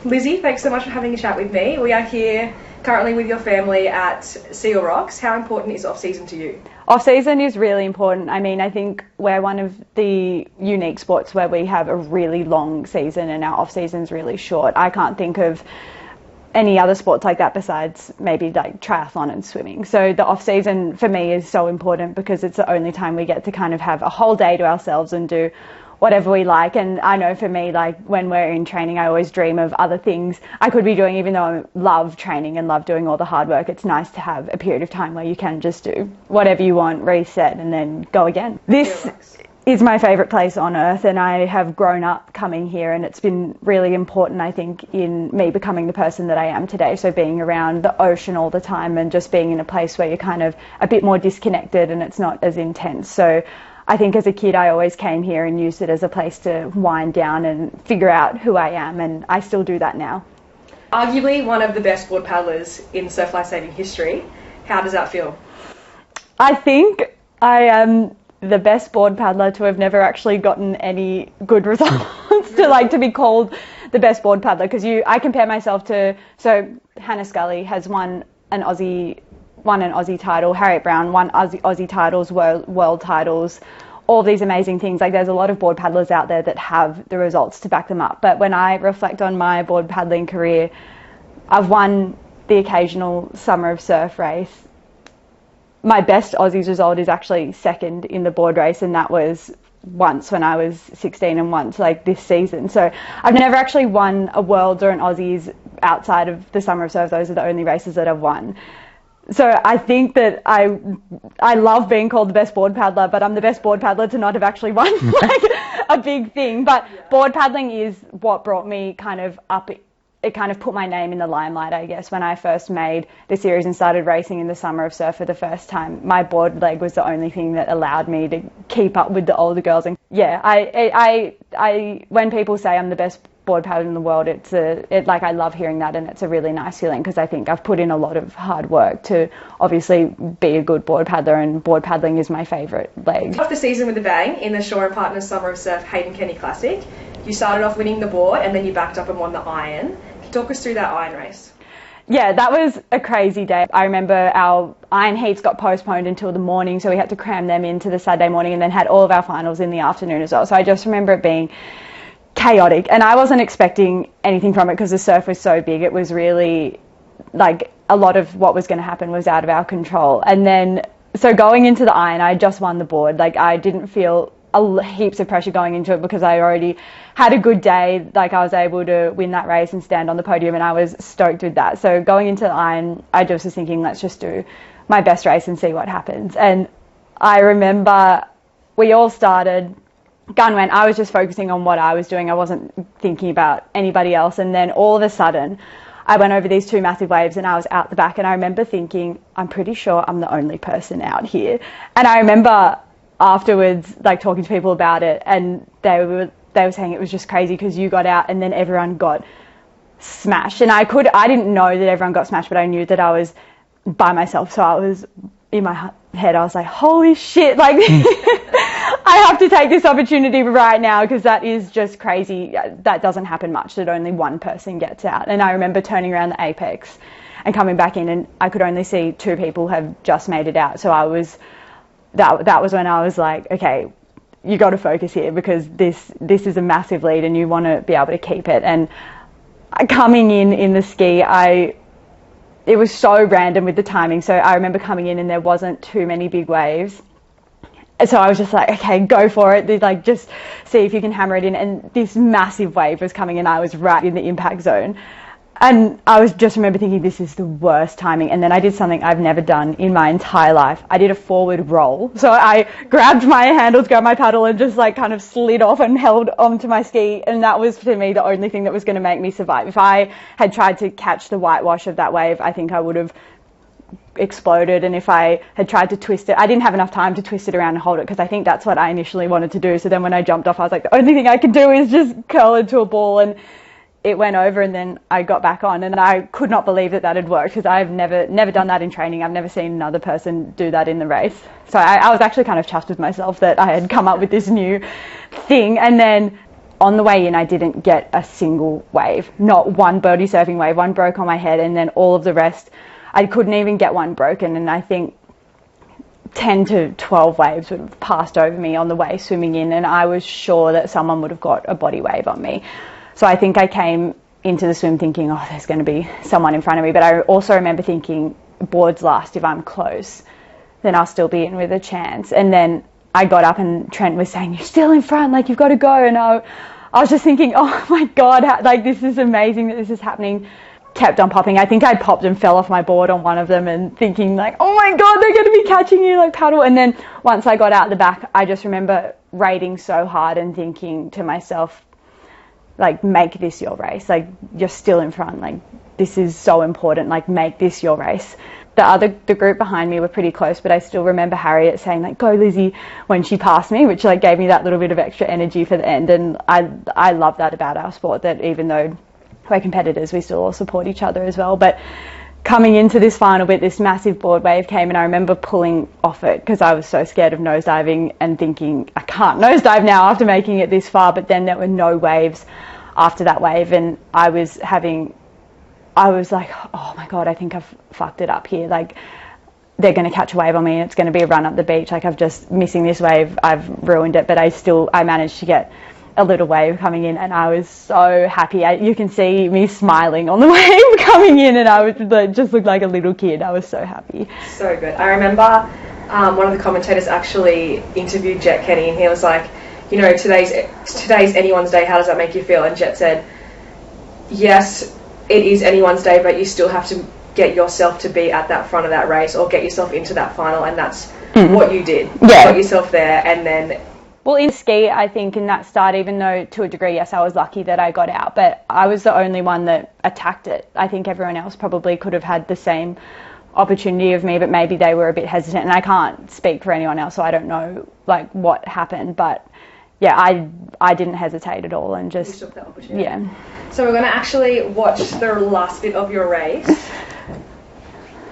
Lizzie, thanks so much for having a chat with me. We are here currently with your family at Seal Rocks. How important is off-season to you? Off-season is really important. I mean, I think we're one of the unique sports where we have a really long season and our off-season's really short. I can't think of any other sports like that besides maybe like triathlon and swimming. So the off season for me is so important because it's the only time we get to kind of have a whole day to ourselves and do whatever we like. And I know for me, like when we're in training, I always dream of other things I could be doing, even though I love training and love doing all the hard work. It's nice to have a period of time where you can just do whatever you want, reset and then go again. This is my favourite place on earth, and I have grown up coming here, and it's been really important, I think, in me becoming the person that I am today. So being around the ocean all the time and just being in a place where you're kind of a bit more disconnected and it's not as intense. So I think as a kid I always came here and used it as a place to wind down and figure out who I am, and I still do that now. Arguably one of the best board paddlers in surf lifesaving history. How does that feel? I think I am the best board paddler to have never actually gotten any good results to be called the best board paddler, because I compare myself to, so Hannah Scully has won an Aussie title, Harriet Brown won Aussie titles, world titles, all these amazing things. Like there's a lot of board paddlers out there that have the results to back them up, but when I reflect on my board paddling career, I've won the occasional summer of surf race. My best Aussies result is actually second in the board race, and that was once when I was 16 and once like this season. So I've never actually won a Worlds or an Aussies outside of the Summer of Surf. Those are the only races that I've won. So I think that I love being called the best board paddler, but I'm the best board paddler to not have actually won like a big thing. But board paddling is what brought me kind of up. It kind of put my name in the limelight, I guess, when I first made the series and started racing in the Summer of Surf for the first time. My board leg was the only thing that allowed me to keep up with the older girls. And yeah, I when people say I'm the best board paddler in the world, I love hearing that, and it's a really nice feeling because I think I've put in a lot of hard work to obviously be a good board paddler, and board paddling is my favourite leg. Off the season with a bang in the Shaw and Partners Summer of Surf Hayden Kenny Classic. You started off winning the board and then you backed up and won the iron. Talk us through that iron race. Yeah, that was a crazy day. I remember our iron heats got postponed until the morning, so we had to cram them into the Saturday morning and then had all of our finals in the afternoon as well. So I just remember it being chaotic, and I wasn't expecting anything from it because the surf was so big. It was really like a lot of what was going to happen was out of our control. And then so going into the iron, I just won the board. Like I didn't feel heaps of pressure going into it because I already had a good day. Like I was able to win that race and stand on the podium, and I was stoked with that. So going into the iron, I just was thinking, let's just do my best race and see what happens. And I remember we all started, gun went, I was just focusing on what I was doing. I wasn't thinking about anybody else. And then all of a sudden I went over these two massive waves and I was out the back, and I remember thinking, I'm pretty sure I'm the only person out here. And I remember afterwards like talking to people about it, and they were saying it was just crazy because you got out and then everyone got smashed. And I didn't know that everyone got smashed, but I knew that I was by myself. So I was in my head, I was like, holy shit, like I have to take this opportunity right now, because that is just crazy. That doesn't happen much, that only one person gets out. And I remember turning around the apex and coming back in, and I could only see two people have just made it out. So that was when I was like, okay, you got to focus here, because this is a massive lead and you want to be able to keep it. And coming in the ski, it was so random with the timing. So I remember coming in and there wasn't too many big waves. So I was just like, okay, go for it. Like, just see if you can hammer it in. And this massive wave was coming and I was right in the impact zone. And I just remember thinking, this is the worst timing. And then I did something I've never done in my entire life. I did a forward roll. So I grabbed my handles, grabbed my paddle, and just like kind of slid off and held onto my ski. And that was, for me, the only thing that was going to make me survive. If I had tried to catch the whitewash of that wave, I think I would have exploded. And if I had tried to twist it, I didn't have enough time to twist it around and hold it, because I think that's what I initially wanted to do. So then when I jumped off, I was like, the only thing I can do is just curl into a ball. And it went over, and then I got back on, and I could not believe that had worked, because I've never done that in training. I've never seen another person do that in the race. So I was actually kind of chuffed with myself that I had come up with this new thing. And then on the way in, I didn't get a single wave, not one body surfing wave. One broke on my head, and then all of the rest, I couldn't even get one broken. And I think 10 to 12 waves would have passed over me on the way swimming in, and I was sure that someone would have got a body wave on me. So I think I came into the swim thinking, oh, there's going to be someone in front of me. But I also remember thinking, board's last, if I'm close, then I'll still be in with a chance. And then I got up and Trent was saying, you're still in front, like, you've got to go. And I was just thinking, oh my God, like, this is amazing that this is happening. Kept on popping. I think I popped and fell off my board on one of them, and thinking like, oh my God, they're going to be catching you, like, paddle. And then once I got out the back, I just remember rating so hard and thinking to myself, like, make this your race. Like, you're still in front. Like, this is so important. Like, make this your race. The group behind me were pretty close, but I still remember Harriet saying, like, go Lizzie, when she passed me, which, like, gave me that little bit of extra energy for the end. And I love that about our sport, that even though we're competitors, we still all support each other as well. But coming into this final bit, this massive board wave came, and I remember pulling off it because I was so scared of nosediving and thinking, I can't nosedive now after making it this far. But then there were no waves after that wave, and I was like, oh my God, I think I've fucked it up here. Like, they're going to catch a wave on me and it's going to be a run up the beach. Like, missing this wave, I've ruined it. But I managed to get a little wave coming in, and I was so happy. You can see me smiling on the wave coming in, and I was like, just looked like a little kid. I was so happy. So good. I remember one of the commentators actually interviewed Jet Kenny, and he was like, you know, today's anyone's day. How does that make you feel? And Jet said, yes, it is anyone's day, but you still have to get yourself to be at that front of that race, or get yourself into that final, and that's what you did. You got yourself there, and then... Well, in ski, I think in that start, even though to a degree, yes, I was lucky that I got out, but I was the only one that attacked it. I think everyone else probably could have had the same opportunity of me, but maybe they were a bit hesitant, and I can't speak for anyone else, so I don't know, like, what happened, but yeah, I didn't hesitate at all, and just... You took that opportunity. Yeah. So we're going to actually watch the last bit of your race.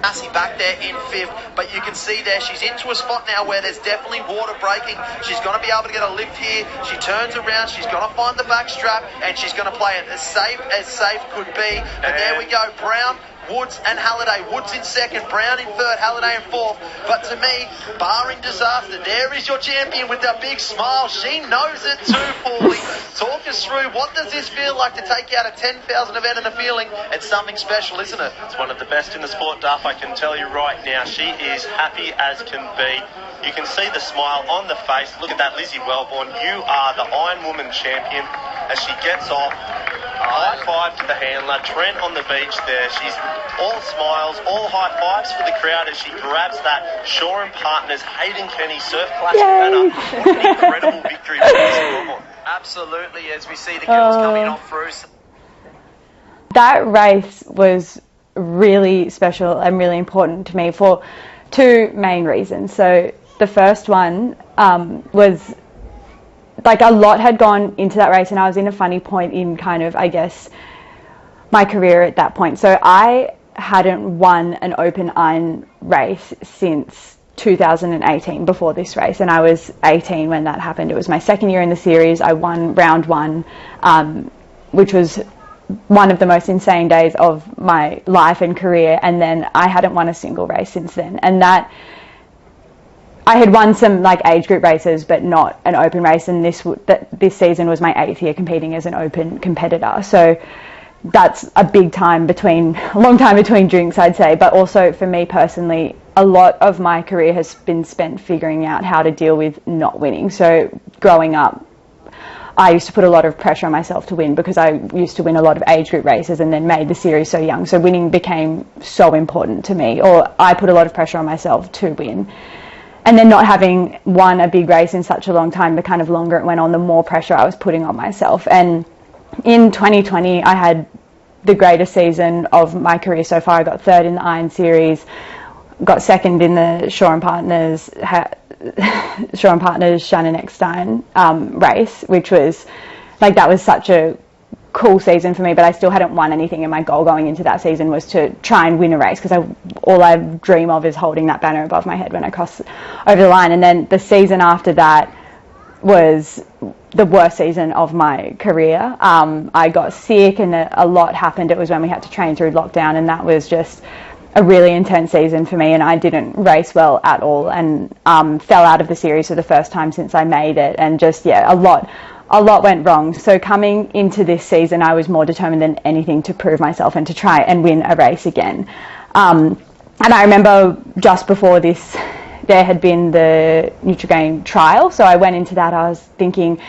Massey back there in fifth, but you can see there she's into a spot now where there's definitely water breaking. She's going to be able to get a lift here. She turns around, she's going to find the back strap, and she's going to play it as safe could be. And there we go, Brown, Woods and Halliday. Woods in second, Brown in third, Halliday in fourth. But to me, barring disaster, there is your champion with that big smile. She knows it too, Paulie. Talk us through, what does this feel like to take you out a 10,000 event and a feeling? It's something special, isn't it? It's one of the best in the sport, Duff. I can tell you right now, she is happy as can be. You can see the smile on the face. Look at that, Lizzie Welborn. You are the Ironwoman champion. As she gets off, high five to the handler. Trent on the beach there. She's all smiles, all high fives for the crowd as she grabs that Shaw and Partners Hayden Kenny Surf Classic banner. What an incredible victory for Lizzie Welborn. Absolutely, as we see the girls coming on through. That race was really special and really important to me for two main reasons. So the first one was, like, a lot had gone into that race, and I was in a funny point in kind of, I guess, my career at that point. So I hadn't won an open iron race since 2018, before this race, and I was 18 when that happened. It was my second year in the series. I won round one, which was one of the most insane days of my life and career, and then I hadn't won a single race since then. And that, I had won some, like, age group races, but not an open race, and this season was my 8th year competing as an open competitor. So that's a long time between drinks, I'd say. But also for me personally, a lot of my career has been spent figuring out how to deal with not winning. So growing up, I used to put a lot of pressure on myself to win, because I used to win a lot of age group races and then made the series so young. So winning became so important to me, or I put a lot of pressure on myself to win. And then not having won a big race in such a long time, the kind of longer it went on, the more pressure I was putting on myself. And in 2020, I had the greatest season of my career so far. I got third in the Iron Series, got second in the Shaw and Partners Shannon Eckstein race, which was, like, that was such a cool season for me, but I still hadn't won anything, and my goal going into that season was to try and win a race, because all I dream of is holding that banner above my head when I cross over the line. And then the season after that, was the worst season of my career. I got sick and a lot happened. It was when we had to train through lockdown, and that was just a really intense season for me, and I didn't race well at all, and fell out of the series for the first time since I made it, and just, a lot went wrong. So coming into this season, I was more determined than anything to prove myself and to try and win a race again. And I remember just before this, there had been the Nutrigrain trial, so I went into that, I was thinking,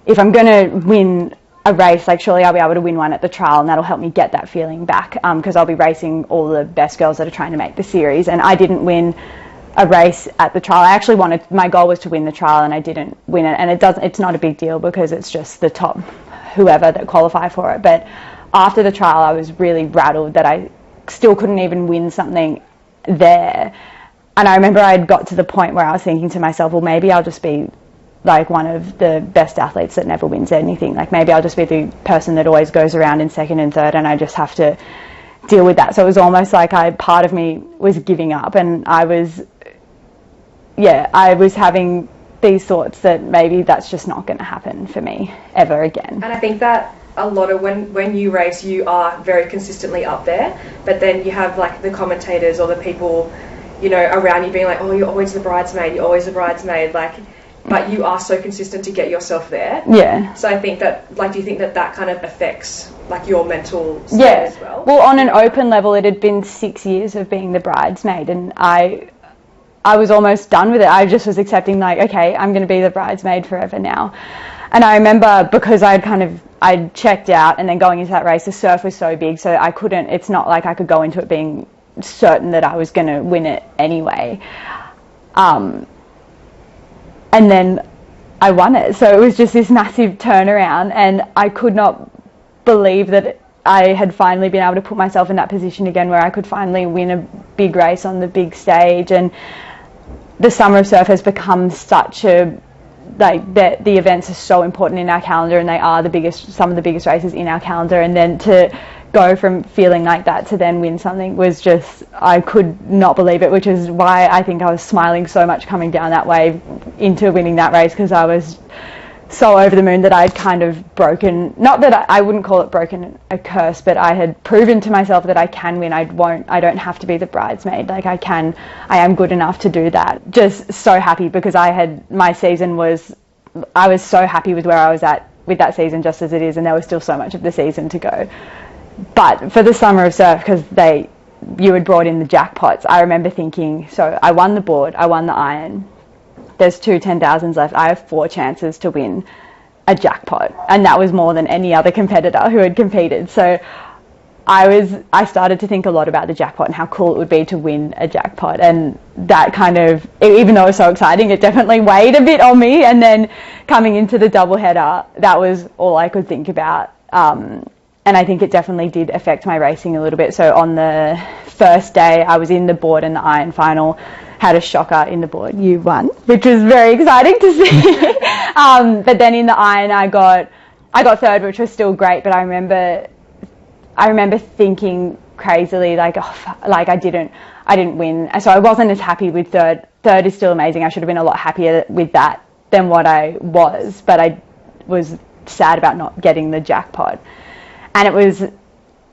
if I'm going to win a race, like surely I'll be able to win one at the trial, and that'll help me get that feeling back, because I'll be racing all the best girls that are trying to make the series. And I didn't win a race at the trial. I actually my goal was to win the trial, and I didn't win it, and it's not a big deal because it's just the top whoever that qualify for it. But after the trial, I was really rattled that I still couldn't even win something there. And I remember I had got to the point where I was thinking to myself, well, maybe I'll just be like one of the best athletes that never wins anything. Like maybe I'll just be the person that always goes around in second and third, and I just have to deal with that. So it was almost like part of me was giving up, and I was having these thoughts that maybe that's just not going to happen for me ever again. And I think that a lot of when you race, you are very consistently up there, but then you have like the commentators or the people, around you being like, oh, you're always the bridesmaid, like, but you are so consistent to get yourself there. Yeah. So I think that, like, do you think that kind of affects like your mental state as well? Well, on an open level, it had been 6 years of being the bridesmaid, and I was almost done with it. I just was accepting, like, okay, I'm going to be the bridesmaid forever now. And I remember because I'd checked out, and then going into that race, the surf was so big, so it's not like I could go into it being certain that I was going to win it anyway. And then I won it. So it was just this massive turnaround, and I could not believe that I had finally been able to put myself in that position again where I could finally win a big race on the big stage. And the Summer of Surf has become such the events are so important in our calendar, and they are some of the biggest races in our calendar. And then to go from feeling like that to then win something was just, I could not believe it, which is why I think I was smiling so much coming down that wave into winning that race, because I was so over the moon that I'd kind of broken, not that I wouldn't call it broken a curse, but I had proven to myself that I can win. I don't have to be the bridesmaid. Like I am good enough to do that. Just so happy, because I was so happy with where I was at with that season just as it is, and there was still so much of the season to go. But for the Summer of Surf, because you had brought in the jackpots, I remember thinking, so I won the board, I won the iron, there's 2 10,000s left, I have 4 chances to win a jackpot, and that was more than any other competitor who had competed. So I started to think a lot about the jackpot and how cool it would be to win a jackpot, and that kind of, even though it was so exciting, it definitely weighed a bit on me. And then coming into the doubleheader, that was all I could think about. And I think it definitely did affect my racing a little bit. So on the first day, I was in the board and the iron final, had a shocker in the board. You won, which was very exciting to see. But then in the iron, I got third, which was still great. But I remember thinking crazily, like, I didn't win. So I wasn't as happy with third. Third is still amazing. I should have been a lot happier with that than what I was. But I was sad about not getting the jackpot. And it was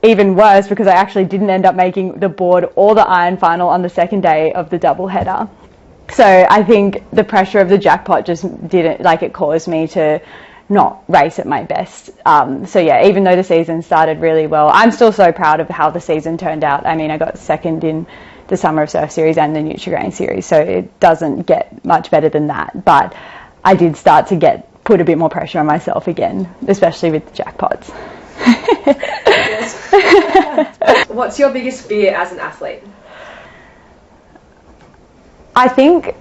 even worse because I actually didn't end up making the board or the iron final on the second day of the doubleheader. So I think the pressure of the jackpot just it caused me to not race at my best. So yeah, even though the season started really well, I'm still so proud of how the season turned out. I mean, I got second in the Summer of Surf series and the Nutrigrain series, so it doesn't get much better than that. But I did start to put a bit more pressure on myself again, especially with the jackpots. What's your biggest fear as an athlete? I think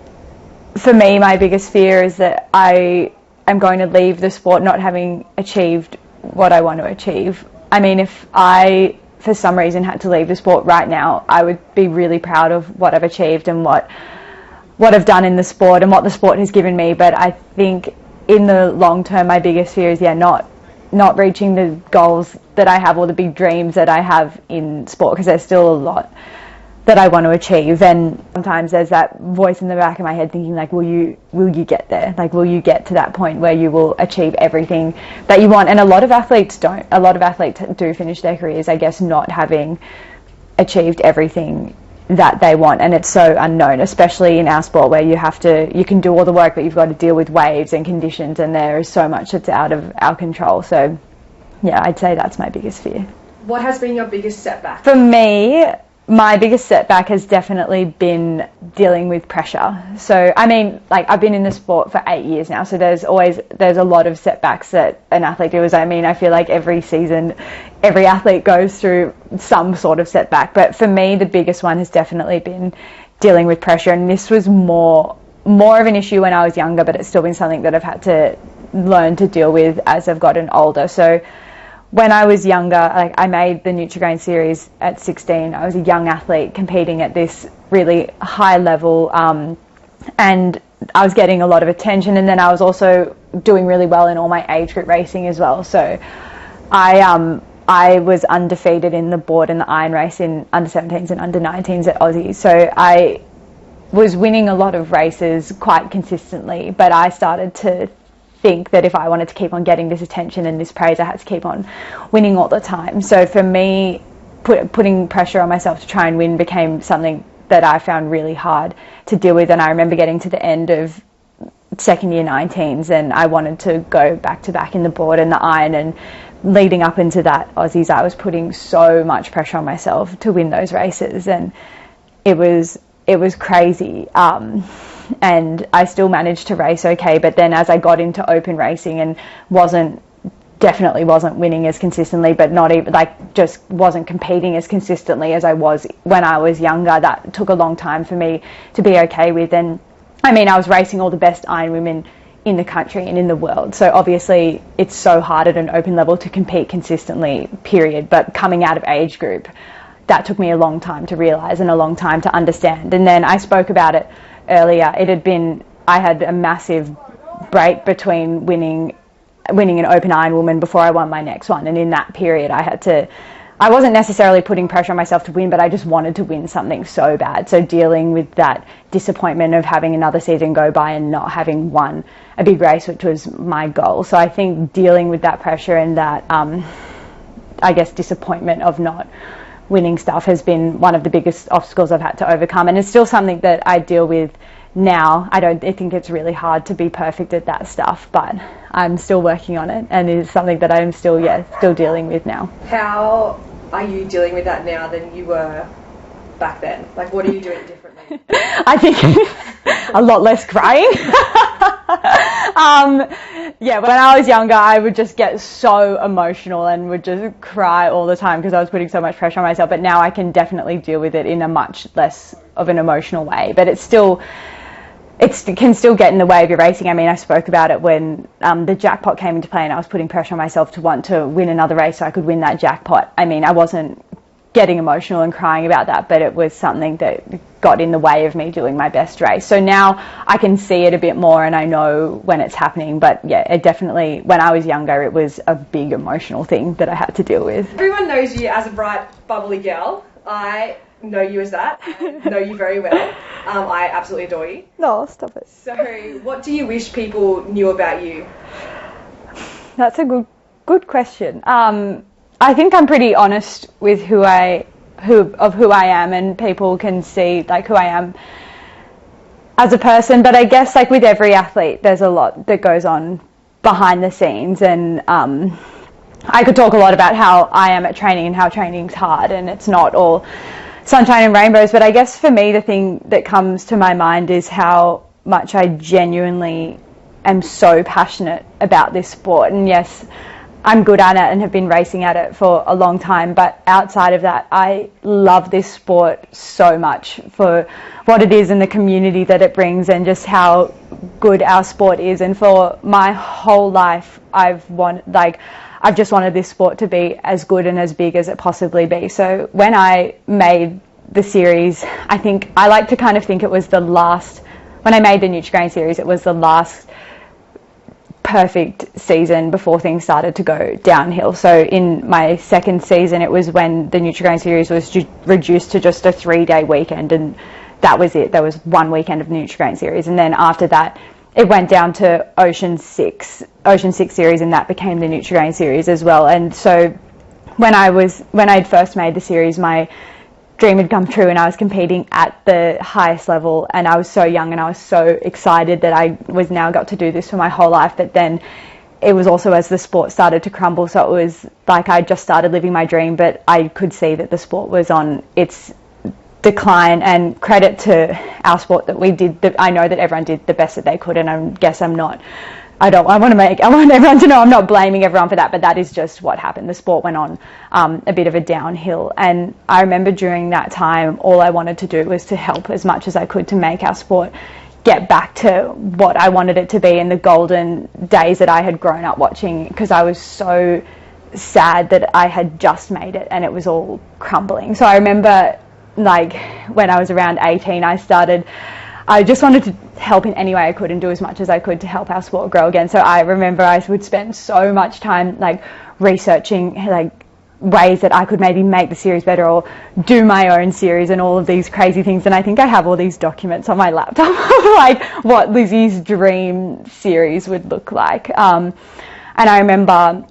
for me, my biggest fear is that I am going to leave the sport not having achieved what I want to achieve. I mean, if I, for some reason, had to leave the sport right now, I would be really proud of what I've achieved and what I've done in the sport and what the sport has given me. But I think in the long term, my biggest fear is, not reaching the goals that I have or the big dreams that I have in sport, because there's still a that I want to achieve. And sometimes there's that voice in the back of my head thinking, like, will you get there? Like, will you get to that point where you will achieve everything that you want? And a lot of athletes don't. A lot of athletes do finish their careers, I guess, not having achieved everything that they want, and it's so unknown, especially in our sport where you can do all the work, but you've got to deal with waves and conditions, and there is so much that's out of our control. So yeah, I'd say that's my biggest fear. What has been your biggest setback? For me, my biggest setback has definitely been dealing with pressure. So, I mean, like, I've been in the sport for 8 years now, so there's a lot of setbacks that an athlete deals. I mean, I feel like every season, every athlete goes through some sort of setback. But for me, the biggest one has definitely been dealing with pressure. And this was more of an issue when I was younger, but it's still been something that I've had to learn to deal with as I've gotten older. So when I was younger, like, I made the Nutri-Grain series at 16. I was a young athlete competing at this really high level, and I was getting a lot of attention, and then I was also doing really well in all my age group racing as well. So I was undefeated in the board and the iron race in under 17s and under 19s at Aussie. So I was winning a lot of races quite consistently, but I started to think that if I wanted to keep on getting this attention and this praise, I had to keep on winning all the time. So for me, putting pressure on myself to try and win became something that I found really hard to deal with. And I remember getting to the end of second year 19s, and I wanted to go back to back in the board and the iron, and leading up into that Aussies, I was putting so much pressure on myself to win those races, and it was crazy. And I still managed to race okay, but then as I got into open racing and definitely wasn't winning as consistently, but not even, like, just wasn't competing as consistently as I was when I was younger, that took a long time for me to be okay with. And I mean, I was racing all the best iron women in the country and in the world, so obviously it's so hard at an open level to compete consistently, period. But coming out of age group, that took me a long time to realise and a long time to understand. And then I spoke about it earlier. I had a massive break between winning an open iron woman before I won my next one, and in that period I wasn't necessarily putting pressure on myself to win, but I just wanted to win something so bad. So dealing with that disappointment of having another season go by and not having won a big race, which was my goal. So I think dealing with that pressure and that I guess disappointment of not winning stuff has been one of the biggest obstacles I've had to overcome, and it's still something that I deal with now. I think it's really hard to be perfect at that stuff, but I'm still working on it, and it's something that I'm still dealing with now. How are you dealing with that now than you were back then? Like, what are you doing differently? I think a lot less crying. Yeah, when I was younger, I would just get so emotional and would just cry all the time because I was putting so much pressure on myself. But now I can definitely deal with it in a much less of an emotional way. But it can still get in the way of your racing. I mean, I spoke about it when the jackpot came into play, and I was putting pressure on myself to want to win another race so I could win that jackpot. I mean, I wasn't getting emotional and crying about that, but it was something that got in the way of me doing my best race. So now I can see it a bit more, and I know when it's happening. But yeah, it definitely, when I was younger, it was a big emotional thing that I had to deal with. Everyone knows you as a bright, bubbly girl. I know you as that. I know you very well. I absolutely adore you. No, stop it. So what do you wish people knew about you? That's a good question. I think I'm pretty honest with who I am, and people can see like who I am as a person. But I guess like with every athlete, there's a lot that goes on behind the scenes, and I could talk a lot about how I am at training and how training's hard, and it's not all sunshine and rainbows. But I guess for me, the thing that comes to my mind is how much I genuinely am so passionate about this sport. And yes, I'm good at it and have been racing at it for a long time, but outside of that, I love this sport so much for what it is and the community that it brings, and just how good our sport is. And for my whole life, I've just wanted this sport to be as good and as big as it possibly be. So when I made the series, I like to kind of think it was when I made the Nutri-Grain series, it was the last perfect season before things started to go downhill. So in my second season, it was when the Nutri-Grain series was reduced to just a 3-day weekend, and that was it. There was one weekend of the Nutri-Grain series, and then after that it went down to Ocean 6 series, and that became the Nutri-Grain series as well. And so when I'd first made the series, my dream had come true and I was competing at the highest level, and I was so young and I was so excited that I was now got to do this for my whole life. But then it was also as the sport started to crumble, so it was like I just started living my dream, but I could see that the sport was on its decline. And credit to our sport that we did, I know that everyone did the best that they could, and I want everyone to know I'm not blaming everyone for that, but that is just what happened. The sport went on a bit of a downhill, and I remember during that time all I wanted to do was to help as much as I could to make our sport get back to what I wanted it to be in the golden days that I had grown up watching, because I was so sad that I had just made it and it was all crumbling. So I remember, like, when I was around 18, I just wanted to help in any way I could and do as much as I could to help our sport grow again. So I remember I would spend so much time like researching like ways that I could maybe make the series better or do my own series and all of these crazy things. And I think I have all these documents on my laptop of like what Lizzie's dream series would look like. And I remember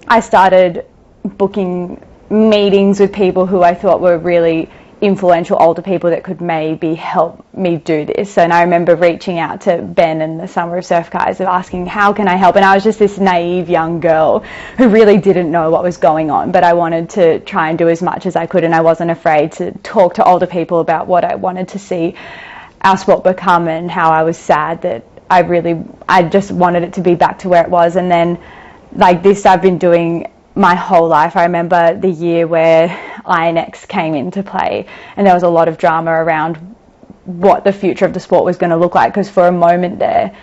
I started booking meetings with people who I thought were really influential older people that could maybe help me do this. And I remember reaching out to Ben and the Summer of Surf guys and asking, how can I help? And I was just this naive young girl who really didn't know what was going on, but I wanted to try and do as much as I could, and I wasn't afraid to talk to older people about what I wanted to see our sport become and how I was sad that I just wanted it to be back to where it was. And then like this I've been doing my whole life. I remember the year where INX came into play, and there was a lot of drama around what the future of the sport was going to look like, because for a moment there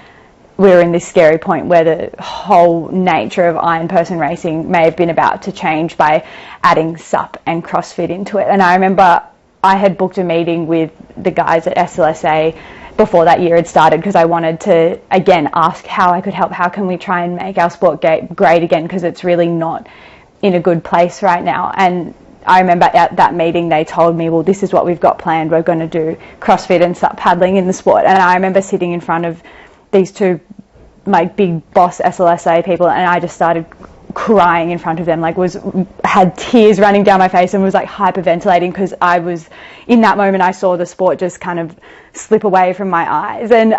we were in this scary point where the whole nature of iron person racing may have been about to change by adding SUP and CrossFit into it. And I remember I had booked a meeting with the guys at SLSA before that year had started, because I wanted to again ask how I could help. How can we try and make our sport great again, because it's really not in a good place right now. And I remember at that meeting they told me, well, this is what we've got planned. We're going to do CrossFit and SUP paddling in the sport. And I remember sitting in front of these two like big boss SLSA people, and I just started crying in front of them, like had tears running down my face and was like hyperventilating, because I was in that moment I saw the sport just kind of slip away from my eyes, and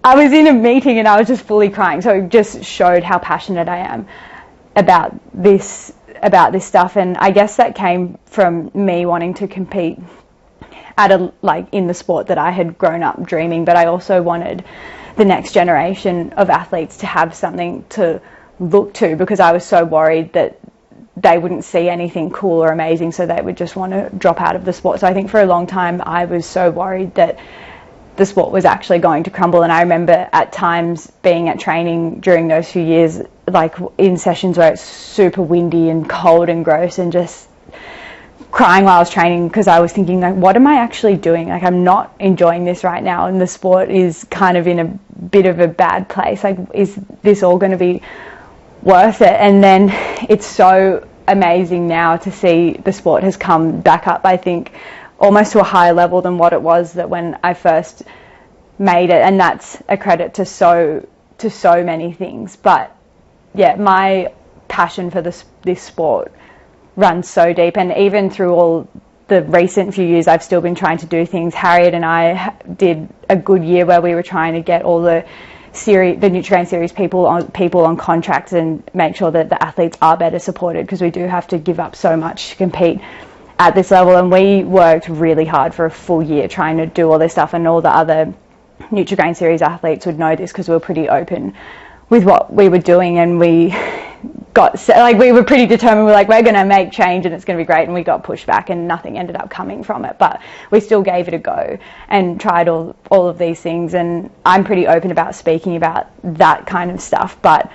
I was in a meeting and I was just fully crying. So it just showed how passionate I am about this stuff. And I guess that came from me wanting to compete in the sport that I had grown up dreaming, but I also wanted the next generation of athletes to have something to look to, because I was so worried that they wouldn't see anything cool or amazing, so they would just want to drop out of the sport. So I think for a long time I was so worried that the sport was actually going to crumble. And I remember at times being at training during those few years, like in sessions where it's super windy and cold and gross, and just crying while I was training, because I was thinking, like, what am I actually doing? Like, I'm not enjoying this right now, and the sport is kind of in a bit of a bad place. Like, is this all going to be worth it? And then it's so amazing now to see the sport has come back up, I think, almost to a higher level than what it was that when I first made it. And that's a credit to so many things. But yeah, my passion for this sport runs so deep, and even through all the recent few years I've still been trying to do things. Harriet and I did a good year where we were trying to get all the Nutri-Grain series people on contracts and make sure that the athletes are better supported, because we do have to give up so much to compete at this level. And we worked really hard for a full year trying to do all this stuff, and all the other Nutri-Grain series athletes would know this because we were pretty open with what we were doing, and we were pretty determined. We're like, we're going to make change and it's going to be great, and we got pushed back and nothing ended up coming from it, but we still gave it a go and tried all of these things. And I'm pretty open about speaking about that kind of stuff. But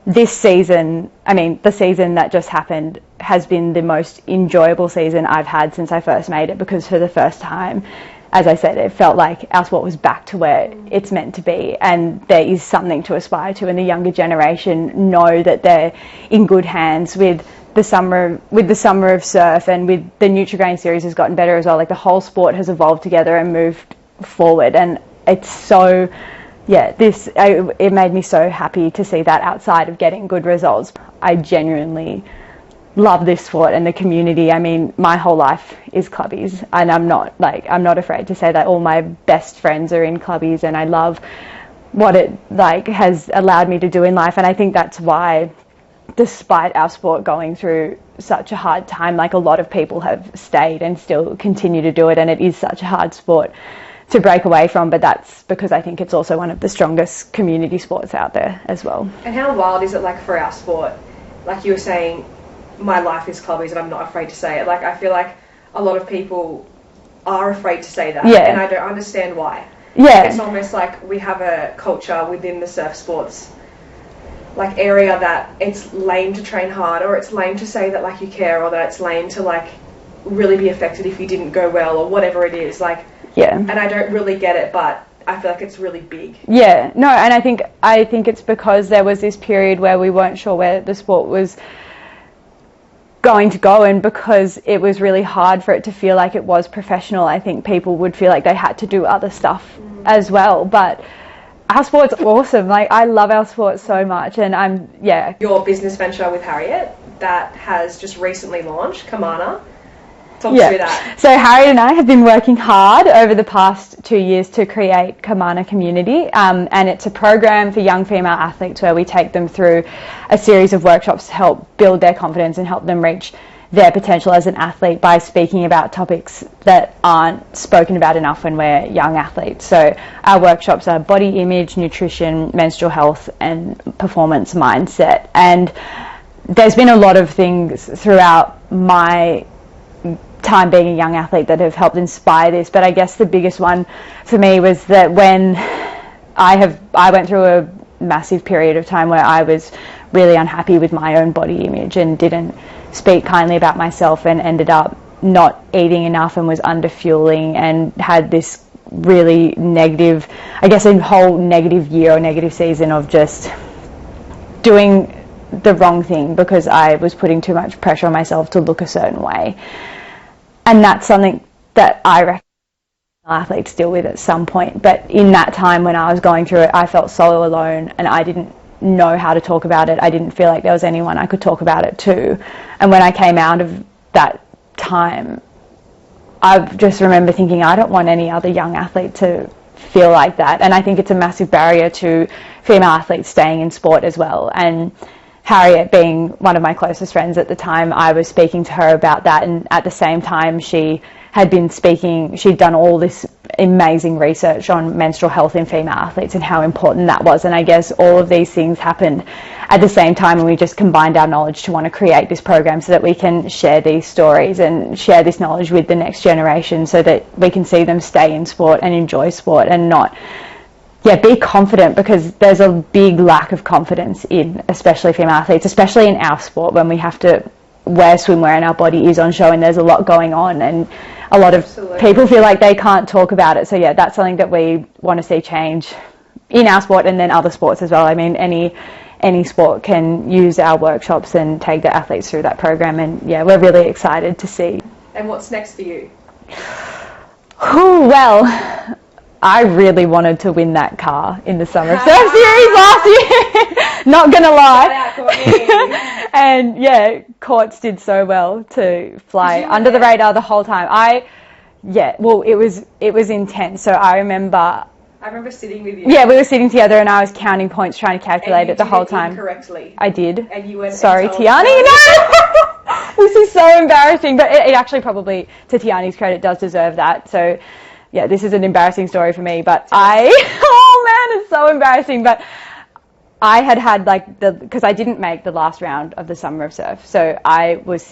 this season, the season that just happened has been the most enjoyable season I've had since I first made it, because for the first time as I said, it felt like our sport was back to where it's meant to be, and there is something to aspire to, and the younger generation know that they're in good hands with the summer of surf, and with the Nutrigrain series has gotten better as well. Like, the whole sport has evolved together and moved forward, and it's so, it made me so happy to see that outside of getting good results. I genuinely love this sport and the community. I mean, my whole life is clubbies, and I'm not afraid to say that all my best friends are in clubbies, and I love what it has allowed me to do in life. And I think that's why, despite our sport going through such a hard time, a lot of people have stayed and still continue to do it, and it is such a hard sport to break away from, but that's because I think it's also one of the strongest community sports out there as well. And how wild is it, for our sport? Like you were saying, my life is clubbies, and I'm not afraid to say it. I feel like a lot of people are afraid to say that, and I don't understand why. It's almost like we have a culture within the surf sports area that it's lame to train hard, or it's lame to say that you care, or that it's lame to really be affected if you didn't go well, or whatever it is. And I don't really get it, but I feel like it's really big. Yeah, no, and I think it's because there was this period where we weren't sure where the sport was going to go, and because it was really hard for it to feel like it was professional, I think people would feel like they had to do other stuff as well. But our sport's awesome. I love our sport so much, and your business venture with Harriet that has just recently launched, Kamana. Talk through that. So Harriet and I have been working hard over the past 2 years to create Kamana Community, and it's a program for young female athletes where we take them through a series of workshops to help build their confidence and help them reach their potential as an athlete by speaking about topics that aren't spoken about enough when we're young athletes. So our workshops are body image, nutrition, menstrual health, and performance mindset. And there's been a lot of things throughout my time being a young athlete that have helped inspire this, but I guess the biggest one for me was that when I went through a massive period of time where I was really unhappy with my own body image and didn't speak kindly about myself, and ended up not eating enough and was under fueling, and had this really negative, I guess, a whole negative year or negative season of just doing the wrong thing because I was putting too much pressure on myself to look a certain way. And that's something that I reckon athletes deal with at some point. But in that time when I was going through it, I felt so alone, and I didn't know how to talk about it. I didn't feel like there was anyone I could talk about it to. And when I came out of that time, I just remember thinking, I don't want any other young athlete to feel like that. And I think it's a massive barrier to female athletes staying in sport as well. And Harriet, being one of my closest friends at the time, I was speaking to her about that, and at the same time she'd done all this amazing research on menstrual health in female athletes and how important that was. And I guess all of these things happened at the same time, and we just combined our knowledge to want to create this program so that we can share these stories and share this knowledge with the next generation, so that we can see them stay in sport and enjoy sport and not be confident, because there's a big lack of confidence in especially female athletes, especially in our sport, when we have to wear swimwear and our body is on show and there's a lot going on, and a lot of people feel like they can't talk about it. So that's something that we want to see change in our sport, and then other sports as well. I mean, any sport can use our workshops and take the athletes through that program, and we're really excited to see. And what's next for you? Well, I really wanted to win that car in the Summer of Surf Series last year. Not gonna lie. And Courts did so well to fly under the radar the whole time. It was intense. So I remember sitting with you. Yeah, we were sitting together, and I was counting points, trying to calculate it the whole time. Incorrectly. I did. And you went. Sorry, Tiani. No. This is so embarrassing, but it actually, probably to Tiani's credit, does deserve that. So. This is an embarrassing story for me, but it's so embarrassing. But I had because I didn't make the last round of the Summer of Surf, so I was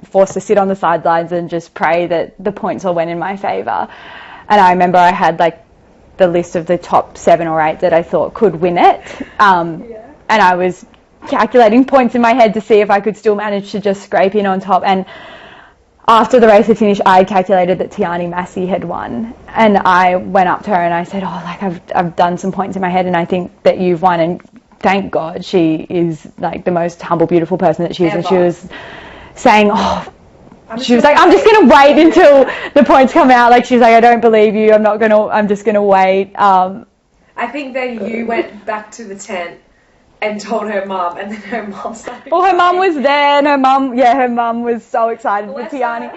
forced to sit on the sidelines and just pray that the points all went in my favour. And I remember I had the list of the top 7 or 8 that I thought could win it, and I was calculating points in my head to see if I could still manage to just scrape in on top. And after the race had finished, I calculated that Tiani Massey had won, and I went up to her and I said, "Oh, like I've done some points in my head, and I think that you've won." And thank God, she is like the most humble, beautiful person that she is. And she was saying, "Oh." She was like, "I'm just going to wait until the points come out." Like, she's like, "I don't believe you. I'm just going to wait." I think then you went back to the tent and told her mum, and then her mum started. Well, her mum was there, and her mum was so excited for Tiani.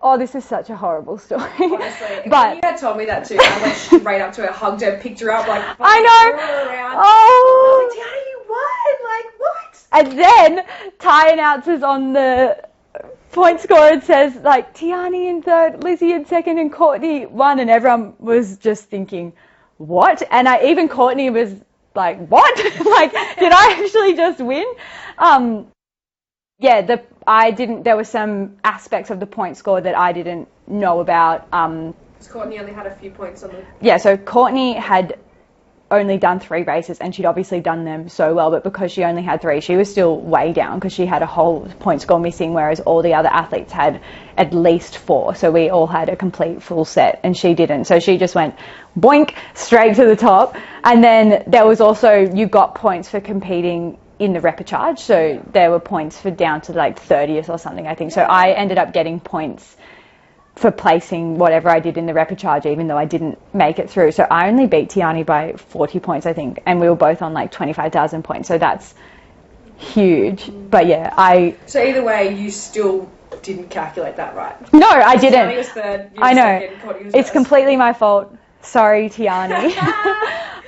Oh, this is such a horrible story. Honestly, but when you had told me that too, I went straight up to her, hugged her, picked her up, like, I know. Around. Oh. I was like, Tiani, you won! Like, what? And then Ty announces on the point score and says, like, Tiani in third, Lizzie in second, and Courtney won, and everyone was just thinking, what? And even Courtney was like, what? Like, did I actually just win? There were some aspects of the point score that I didn't know about. Because Courtney only had a few points on the... Yeah, so Courtney had only done 3 races, and she'd obviously done them so well, but because she only had 3, she was still way down because she had a whole point score missing, whereas all the other athletes had at least 4. So we all had a complete full set, and she didn't. So she just went boink straight to the top. And then there was also, you got points for competing in the repechage, so there were points for down to like 30th or something, I think. So I ended up getting points for placing whatever I did in the repechage, even though I didn't make it through. So I only beat Tiani by 40 points, I think, and we were both on like 25,000 points. So that's huge. But yeah, So either way, you still didn't calculate that right. No, I didn't. Tiani was third, you I were know. second, Courtney was It's first. completely my fault. Sorry, Tiani.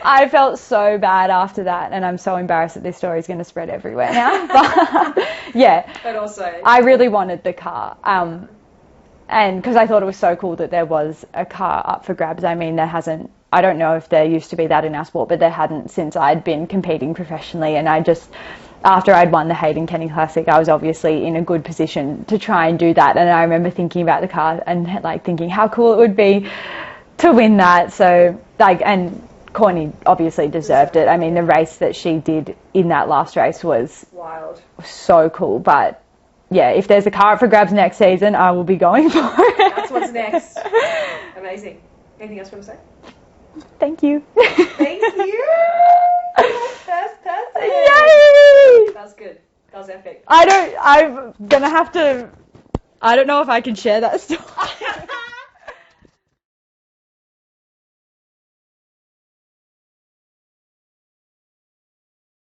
I felt so bad after that, and I'm so embarrassed that this story is going to spread everywhere now. But yeah, But also... I really wanted the car. And because I thought it was so cool that there was a car up for grabs. I mean, I don't know if there used to be that in our sport, but there hadn't since I'd been competing professionally. And after I'd won the Hayden Kenny Classic, I was obviously in a good position to try and do that. And I remember thinking about the car and like thinking how cool it would be to win that. So and Courtney obviously deserved it. I mean, the race that she did in that last race was wild. So cool. But yeah, if there's a car up for grabs next season, I will be going for it. That's what's next. Amazing. Anything else you want to say? Thank you. Thank you. First person. Yay! That was good. That was epic. I don't know if I can share that story.